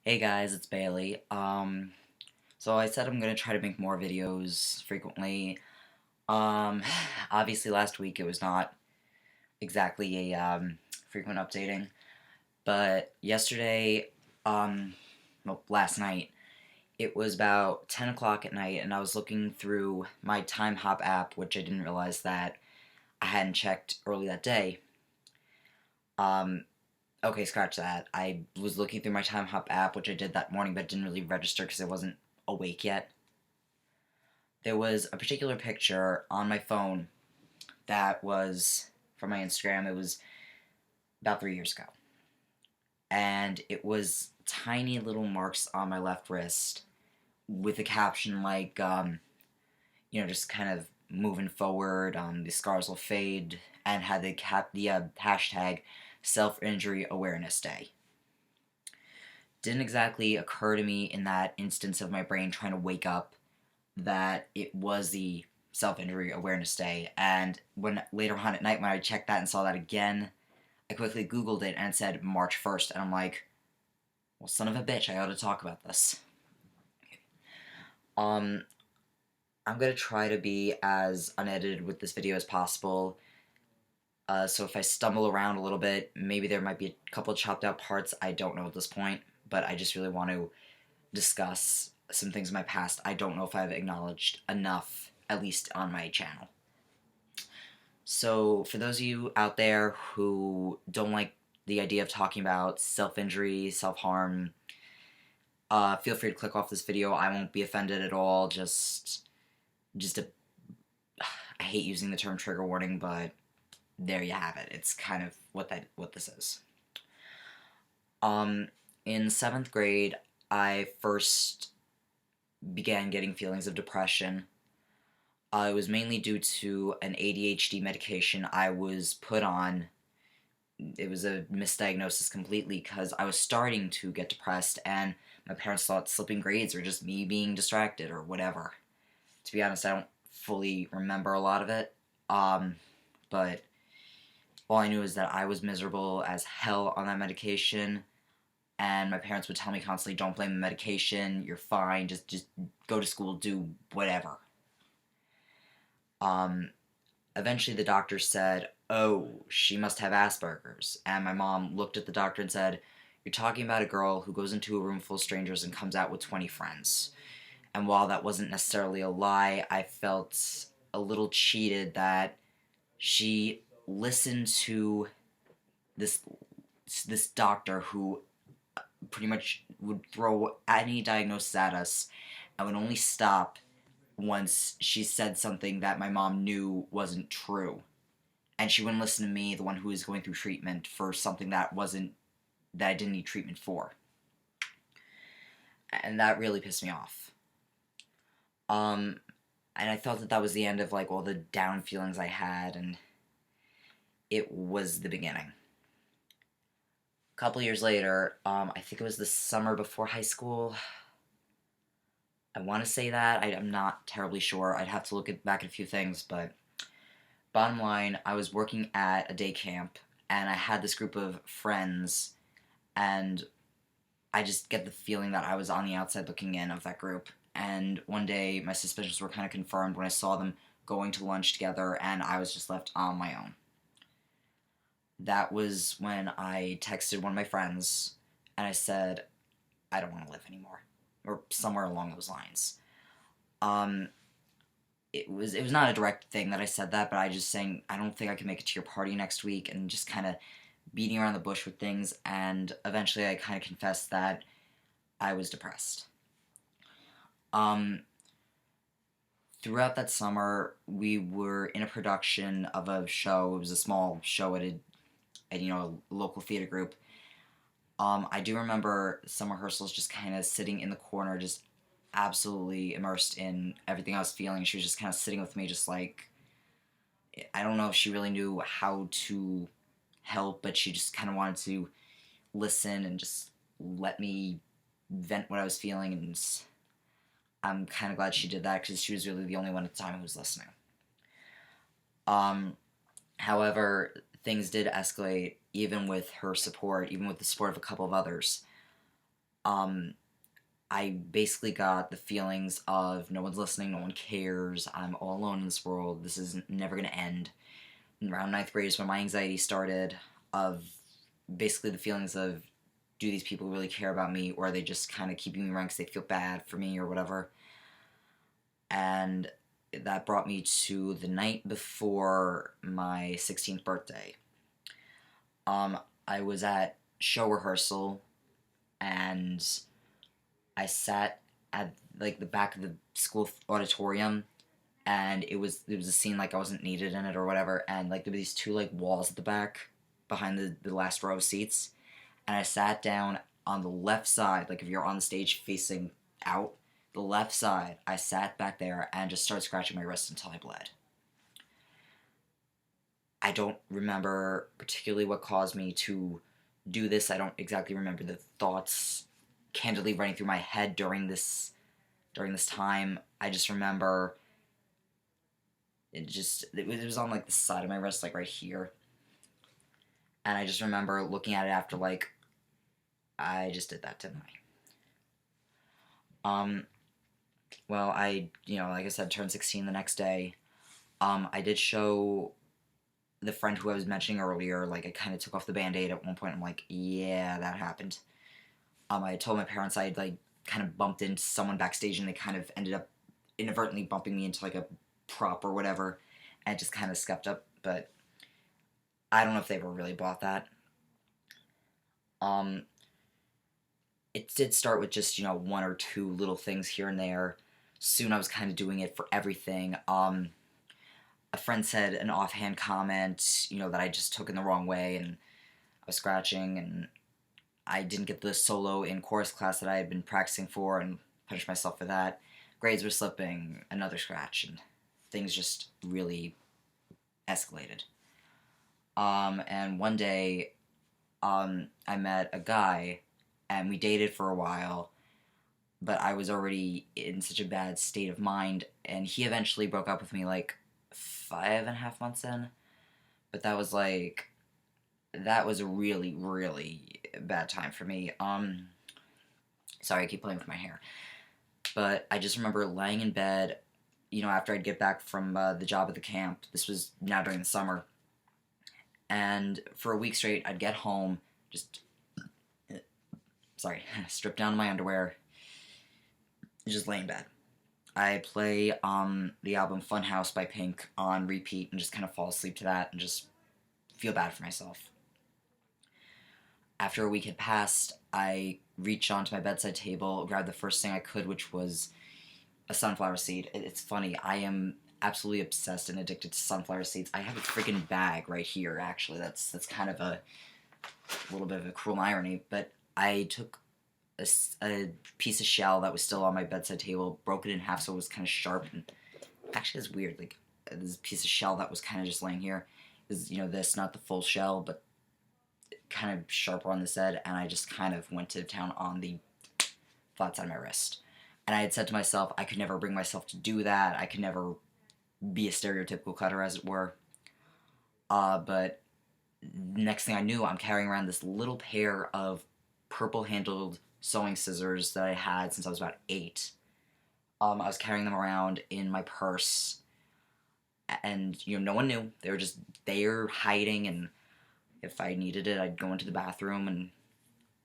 Hey guys, it's Bailey. So I said I'm gonna try to make more videos frequently. Um, Obviously last week it was not exactly a frequent updating, but yesterday, well, last night, it was about 10 o'clock at night, and I was looking through my Time Hop app, which I didn't realize that I hadn't checked early that day. Um, okay, scratch that. I was looking through my Time Hop app, which I did that morning, but didn't really register because I wasn't awake yet. There was a particular picture on my phone that was from my Instagram. It was about 3 years ago. And it was tiny little marks on my left wrist with a caption like, just kind of moving forward, the scars will fade, and had the hashtag Self-Injury Awareness Day. Didn't exactly occur to me in that instance of my brain trying to wake up that it was the Self-Injury Awareness Day, and when later on at night when I checked that and saw that again, I quickly Googled it and it said March 1st, and I'm like, well, son of a bitch, I ought to talk about this. Um, I'm gonna try to be as unedited with this video as possible, so if I stumble around a little bit, maybe there might be a couple chopped out parts, I don't know at this point, but I just really want to discuss some things in my past I don't know if I've acknowledged enough, at least on my channel. So, for those of you out there who don't like the idea of talking about self-injury, self-harm, feel free to click off this video. I won't be offended at all. I hate using the term trigger warning, but there you have it. It's kind of what this is. In 7th grade, I first began getting feelings of depression. It was mainly due to an ADHD medication I was put on. It was a misdiagnosis completely because I was starting to get depressed, and my parents thought slipping grades or just me being distracted or whatever. To be honest, I don't fully remember a lot of it, but all I knew is that I was miserable as hell on that medication, and my parents would tell me constantly, don't blame the medication, you're fine, just go to school, do whatever. Eventually the doctor said, oh, she must have Asperger's, and my mom looked at the doctor and said, you're talking about a girl who goes into a room full of strangers and comes out with 20 friends. And while that wasn't necessarily a lie, I felt a little cheated that she listened to this doctor who pretty much would throw any diagnosis at us and would only stop once she said something that my mom knew wasn't true. And she wouldn't listen to me, the one who was going through treatment for something that I didn't need treatment for. And that really pissed me off. And I thought that was the end of, all the down feelings I had, and it was the beginning. A couple years later, I think it was the summer before high school. I want to say that. I'm not terribly sure. I'd have to look back at a few things, but bottom line, I was working at a day camp, and I had this group of friends, and I just get the feeling that I was on the outside looking in of that group. And one day, my suspicions were kind of confirmed when I saw them going to lunch together, and I was just left on my own. That was when I texted one of my friends, and I said, I don't want to live anymore, or somewhere along those lines. It was not a direct thing that I said that, but I just saying, I don't think I can make it to your party next week, and just kind of beating around the bush with things, and eventually I kind of confessed that I was depressed. Throughout that summer, we were in a production of a show. It was a small show at a local theater group. I do remember some rehearsals just kind of sitting in the corner, just absolutely immersed in everything I was feeling. She was just kind of sitting with me, just like, I don't know if she really knew how to help, but she just kind of wanted to listen and just let me vent what I was feeling, and I'm kind of glad she did that because she was really the only one at the time who was listening. However, things did escalate even with her support, even with the support of a couple of others. um, I basically got the feelings of no one's listening, no one cares, I'm all alone in this world, this is never gonna end. And around ninth grade is when my anxiety started, of basically the feelings of, do these people really care about me, or are they just kind of keeping me around because they feel bad for me or whatever. And that brought me to the night before my 16th birthday. Um, I was at show rehearsal, and I sat at like the back of the school auditorium, and it was a scene like I wasn't needed in it or whatever, and like there were these two like walls at the back behind the last row of seats, and I sat down on the left side, like if you're on the stage facing out, the left side, I sat back there and just started scratching my wrist until I bled. I don't remember particularly what caused me to do this. I don't exactly remember the thoughts candidly running through my head during this time. I just remember it was on like the side of my wrist, like right here. And I just remember looking at it after, like, I just did that, didn't I? Well, like I said, turned 16 the next day. I did show the friend who I was mentioning earlier, like, I kind of took off the band-aid at one point. I'm like, yeah, that happened. I told my parents I had, like, kind of bumped into someone backstage, and they kind of ended up inadvertently bumping me into, like, a prop or whatever, and it just kind of scuffed up, but I don't know if they ever really bought that. Um, it did start with just, one or two little things here and there. Soon I was kind of doing it for everything. A friend said an offhand comment, that I just took in the wrong way, and I was scratching, and I didn't get the solo in chorus class that I had been practicing for, and punished myself for that. Grades were slipping, another scratch, and things just really escalated. And one day, I met a guy, and we dated for a while, but I was already in such a bad state of mind, and he eventually broke up with me, like, 5.5 months in, but that was a really, really bad time for me. Sorry, I keep playing with my hair, but I just remember laying in bed, after I'd get back from the job at the camp. This was now during the summer, and for a week straight, I'd get home, just, strip down to my underwear, just lay in bed. I play the album Funhouse by Pink on repeat and just kind of fall asleep to that and just feel bad for myself. After a week had passed, I reached onto my bedside table, grabbed the first thing I could, which was a sunflower seed. It's funny, I am absolutely obsessed and addicted to sunflower seeds. I have a freaking bag right here, actually. That's kind of a little bit of a cruel irony, but I took a piece of shell that was still on my bedside table, broke it in half so it was kind of sharp, and actually it's weird, like, this piece of shell that was kind of just laying here is, this, not the full shell, but kind of sharper on this end, and I just kind of went to town on the flat side of my wrist. And I had said to myself, I could never bring myself to do that, I could never be a stereotypical cutter, as it were. But next thing I knew, I'm carrying around this little pair of purple-handled sewing scissors that I had since I was about 8. I was carrying them around in my purse, and, no one knew. They were just there, hiding, and if I needed it, I'd go into the bathroom, and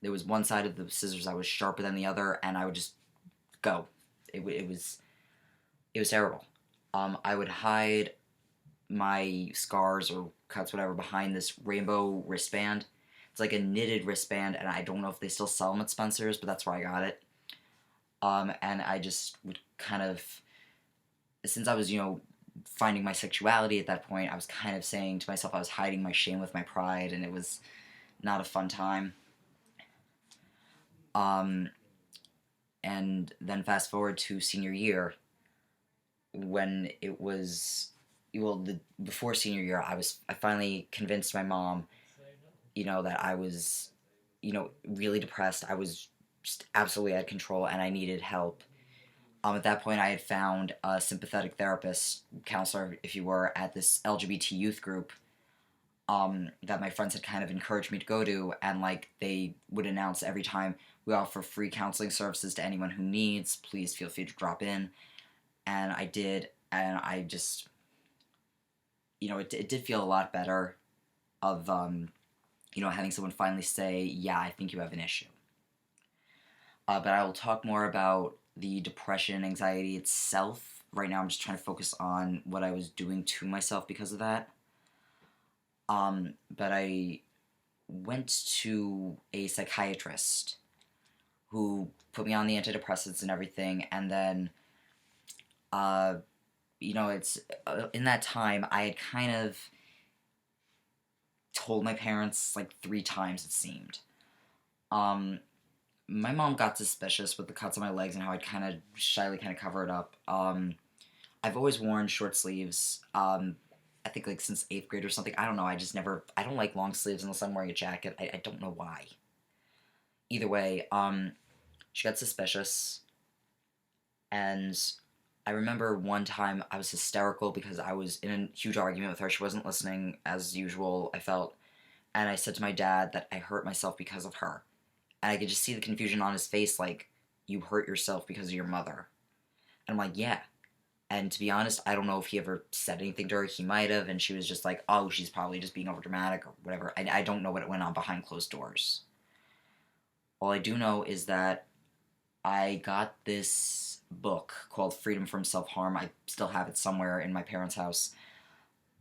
there was one side of the scissors that was sharper than the other, and I would just go. It was terrible. I would hide my scars or cuts, whatever, behind this rainbow wristband. It's like a knitted wristband, and I don't know if they still sell them at Spencer's, but that's where I got it. And I just would kind of, since I was, finding my sexuality at that point, I was kind of saying to myself I was hiding my shame with my pride, and it was not a fun time. And then fast forward to senior year, when it was, before senior year, I finally convinced my mom, that I was, really depressed. I was just absolutely out of control, and I needed help. At that point, I had found a sympathetic therapist, counselor, if you were, at this LGBT youth group. that my friends had kind of encouraged me to go to, and like they would announce every time, we offer free counseling services to anyone who needs. Please feel free to drop in. And I did, and I just, it did feel a lot better of, having someone finally say, yeah, I think you have an issue. But I will talk more about the depression and anxiety itself. Right now, I'm just trying to focus on what I was doing to myself because of that. But I went to a psychiatrist who put me on the antidepressants and everything, and then, it's in that time I had kind of told my parents like 3 times, it seemed. My mom got suspicious with the cuts on my legs and how I'd kind of shyly kind of cover it up. I've always worn short sleeves. I think like since 8th grade or something. I don't know. I don't like long sleeves unless I'm wearing a jacket. I don't know why. Either way, she got suspicious, and I remember one time I was hysterical because I was in a huge argument with her. She wasn't listening as usual, I felt, and I said to my dad that I hurt myself because of her. And I could just see the confusion on his face, like, you hurt yourself because of your mother. And I'm like, yeah. And to be honest, I don't know if he ever said anything to her. He might have, and she was just like, oh, she's probably just being overdramatic or whatever. I don't know what went on behind closed doors. All I do know is that I got this book called Freedom from Self-Harm. I still have it somewhere in my parents' house.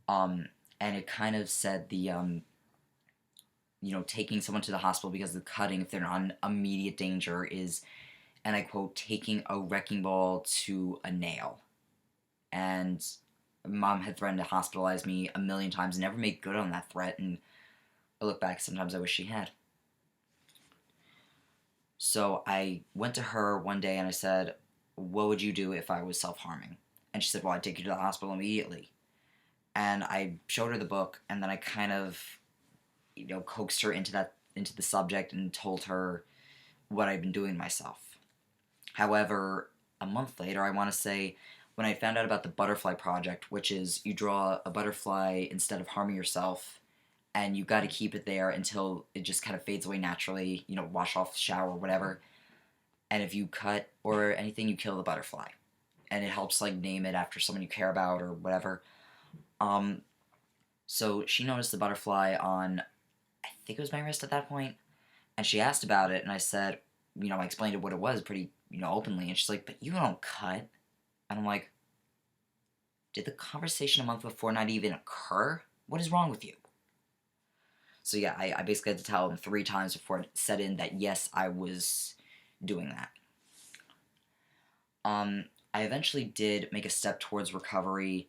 And it kind of said taking someone to the hospital because of the cutting, if they're not in immediate danger, is, and I quote, taking a wrecking ball to a nail. And mom had threatened to hospitalize me a million times, never made good on that threat, and I look back, sometimes I wish she had. So I went to her one day and I said, what would you do if I was self-harming? And she said, well, I'd take you to the hospital immediately. And I showed her the book, and then I kind of, coaxed her into the subject and told her what I'd been doing myself. However, a month later, I want to say, when I found out about the butterfly project, which is you draw a butterfly instead of harming yourself, and you got to keep it there until it just kind of fades away naturally, wash off, shower, whatever. And if you cut or anything, you kill the butterfly. And it helps, like, name it after someone you care about or whatever. So she noticed the butterfly on, I think it was my wrist at that point, and she asked about it, and I said, I explained what it was pretty, openly, and she's like, but you don't cut. And I'm like, did the conversation a month before not even occur? What is wrong with you? So yeah, I basically had to tell him 3 times before it set in that yes, I was doing that. I eventually did make a step towards recovery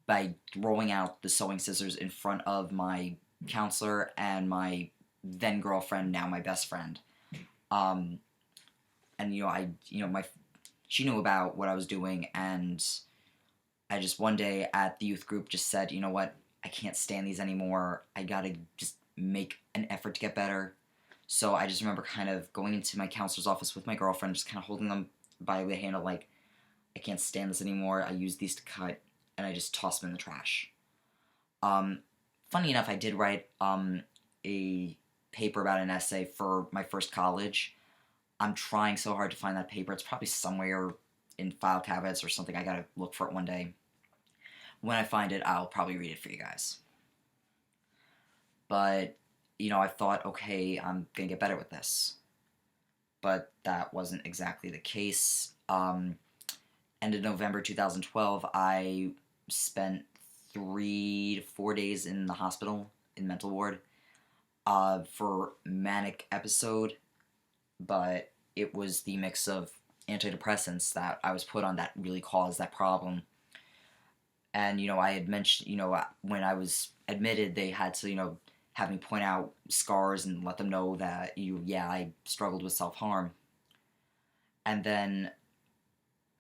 by throwing out the sewing scissors in front of my counselor and my then girlfriend, now my best friend. And she knew about what I was doing, and I just one day at the youth group just said, you know what, I can't stand these anymore. I gotta just make an effort to get better. So I just remember kind of going into my counselor's office with my girlfriend, just kind of holding them by the handle, like, I can't stand this anymore. I use these to cut, and I just tossed them in the trash. Funny enough, I did write a paper about an essay for my first college. I'm trying so hard to find that paper. It's probably somewhere in file cabinets or something. I gotta look for it one day. When I find it, I'll probably read it for you guys. But, I thought, okay, I'm gonna get better with this. But that wasn't exactly the case. End of November 2012, I spent 3 to 4 days in the hospital, in mental ward, for manic episode, but it was the mix of antidepressants that I was put on that really caused that problem. And, I had mentioned, when I was admitted, they had to, have me point out scars and let them know that, I struggled with self-harm. And then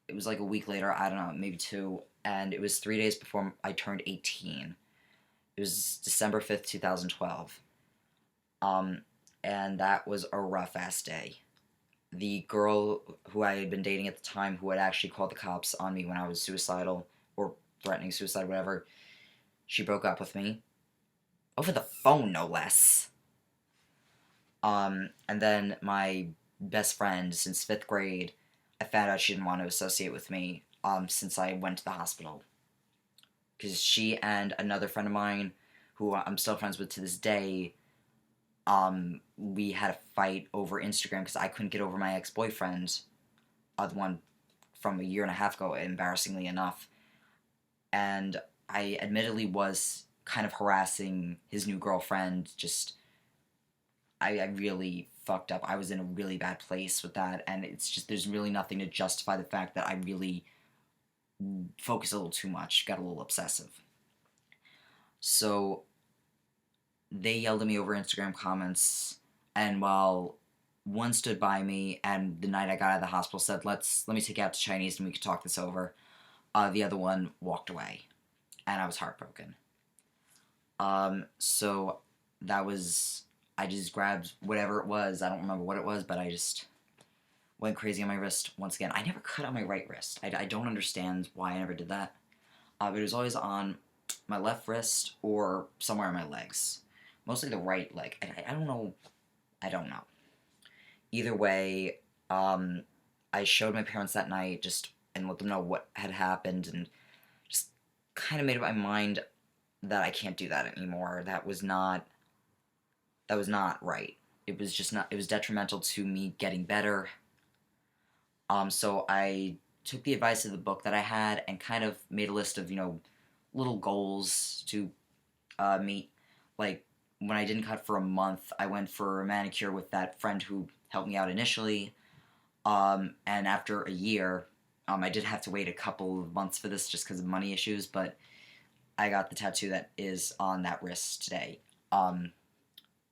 it was like a week later, I don't know, maybe 2, and it was 3 days before I turned 18. It was December 5th, 2012. And that was a rough-ass day. The girl who I had been dating at the time, who had actually called the cops on me when I was suicidal, or threatening suicide, whatever, she broke up with me. Over the phone, no less. And then my best friend since 5th grade, I found out she didn't want to associate with me, since I went to the hospital. Because she and another friend of mine, who I'm still friends with to this day, we had a fight over Instagram because I couldn't get over my ex-boyfriend, the one from a year and a half ago, embarrassingly enough. And I admittedly was kind of harassing his new girlfriend. Just, I really fucked up. I was in a really bad place with that, and it's just, there's really nothing to justify the fact that I really focused a little too much, got a little obsessive. So they yelled at me over Instagram comments, and while one stood by me, and the night I got out of the hospital said, let me take you out to Chinese and we could talk this over, the other one walked away, and I was heartbroken. So that was, I just grabbed whatever it was, I don't remember what it was, but I just went crazy on my wrist once again. I never cut on my right wrist. I don't understand why I never did that. But it was always on my left wrist or somewhere on my legs. Mostly the right leg. I don't know. I don't know. Either way, I showed my parents that night just and let them know what had happened, and just kind of made up my mind that I can't do that anymore. That was not right. It was just not, it was detrimental to me getting better. So I took the advice of the book that I had and kind of made a list of, little goals to meet. Like, when I didn't cut for a month, I went for a manicure with that friend who helped me out initially. And after a year, I did have to wait a couple of months for this just because of money issues, but I got the tattoo that is on that wrist today.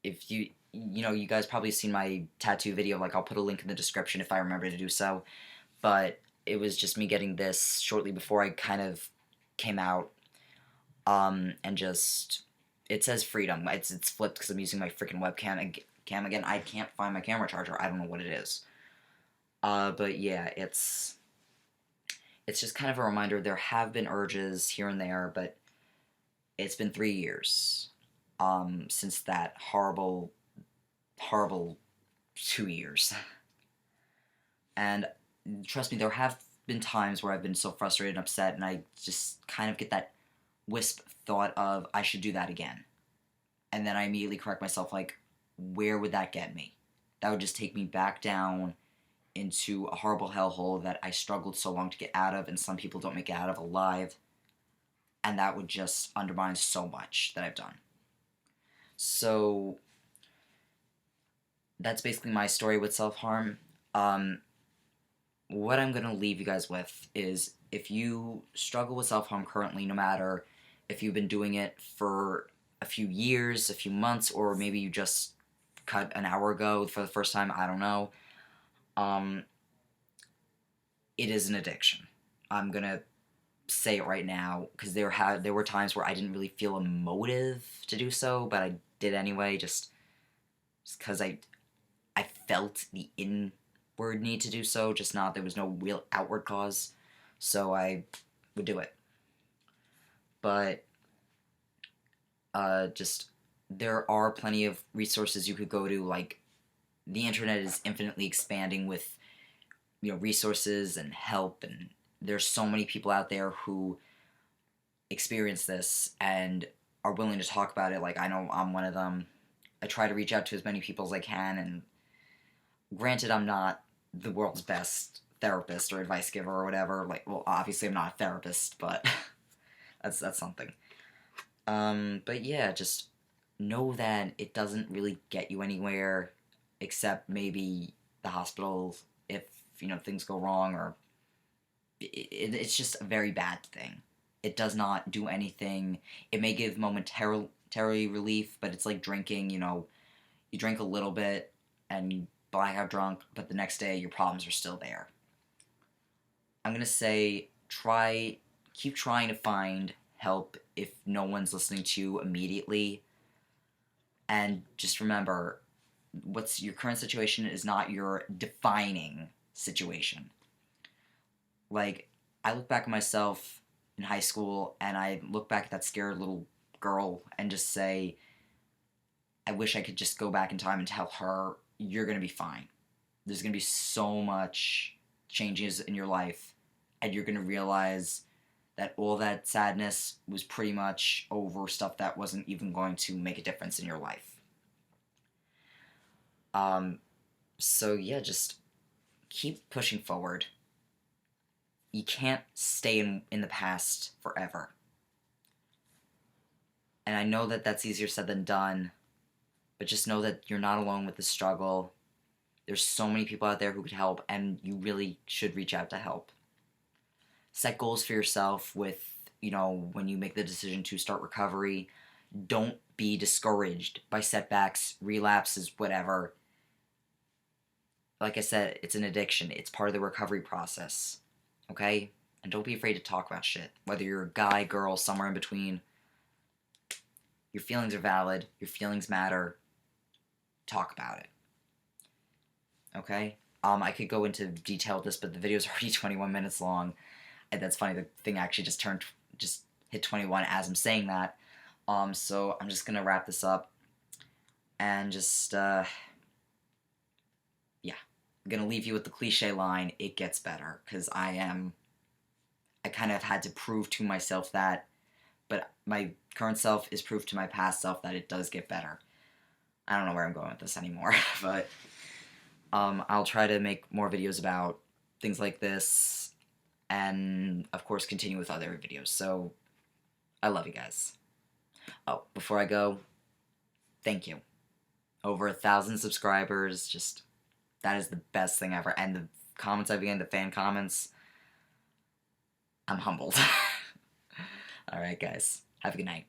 If you guys probably seen my tattoo video, like I'll put a link in the description if I remember to do so, but it was just me getting this shortly before I kind of came out, and just, it says freedom. It's flipped because I'm using my freaking webcam again. I can't find my camera charger. I don't know what it is. But yeah, it's just kind of a reminder. There have been urges here and there, but it's been 3 years, since that horrible 2 years. And trust me, there have been times where I've been so frustrated and upset, and I just kind of get that wisp thought of, I should do that again. And then I immediately correct myself, like, where would that get me? That would just take me back down into a horrible hellhole that I struggled so long to get out of, and some people don't make it out of alive. And that would just undermine so much that I've done. So that's basically my story with self-harm. What I'm going to leave you guys with is, if you struggle with self-harm currently, no matter if you've been doing it for a few years, a few months, or maybe you just cut an hour ago for the first time, I don't know, it is an addiction. I'm going to say it right now, because there were times where I didn't really feel a motive to do so, but I did anyway, just because I felt the inward need to do so, just not, there was no real outward cause, so I would do it. But just, there are plenty of resources you could go to. Like, the internet is infinitely expanding with, resources and help, and there's so many people out there who experience this and are willing to talk about it. Like, I know I'm one of them. I try to reach out to as many people as I can, and granted, I'm not the world's best therapist or advice giver or whatever. Like, well, obviously I'm not a therapist, but that's something. But yeah, just know that it doesn't really get you anywhere, except maybe the hospital if, things go wrong, or it's just a very bad thing. It does not do anything. It may give momentary relief, but it's like drinking, you drink a little bit and you black out drunk, but the next day your problems are still there. I'm going to say, keep trying to find help if no one's listening to you immediately. And just remember, what's your current situation is not your defining situation. Like, I look back at myself in high school, and I look back at that scared little girl and just say, I wish I could just go back in time and tell her, you're going to be fine. There's going to be so much changes in your life, and you're going to realize that all that sadness was pretty much over stuff that wasn't even going to make a difference in your life. So yeah, just keep pushing forward. You can't stay in the past forever. And I know that that's easier said than done, but just know that you're not alone with the struggle. There's so many people out there who could help, and you really should reach out to help. Set goals for yourself with, when you make the decision to start recovery. Don't be discouraged by setbacks, relapses, whatever. Like I said, it's an addiction. It's part of the recovery process. Okay? And don't be afraid to talk about shit. Whether you're a guy, girl, somewhere in between. Your feelings are valid. Your feelings matter. Talk about it. Okay? I could go into detail with this, but the video is already 21 minutes long. And that's funny, the thing actually just hit 21 as I'm saying that. So I'm just gonna wrap this up. And just, yeah. I'm gonna leave you with the cliche line, it gets better. Because I kind of had to prove to myself that, but my current self is proof to my past self that it does get better. I don't know where I'm going with this anymore, but I'll try to make more videos about things like this, and of course continue with other videos. So I love you guys. Oh, before I go, thank you. Over 1,000 subscribers, just, that is the best thing ever. And the comments I've getting, the fan comments, I'm humbled. Alright guys, have a good night.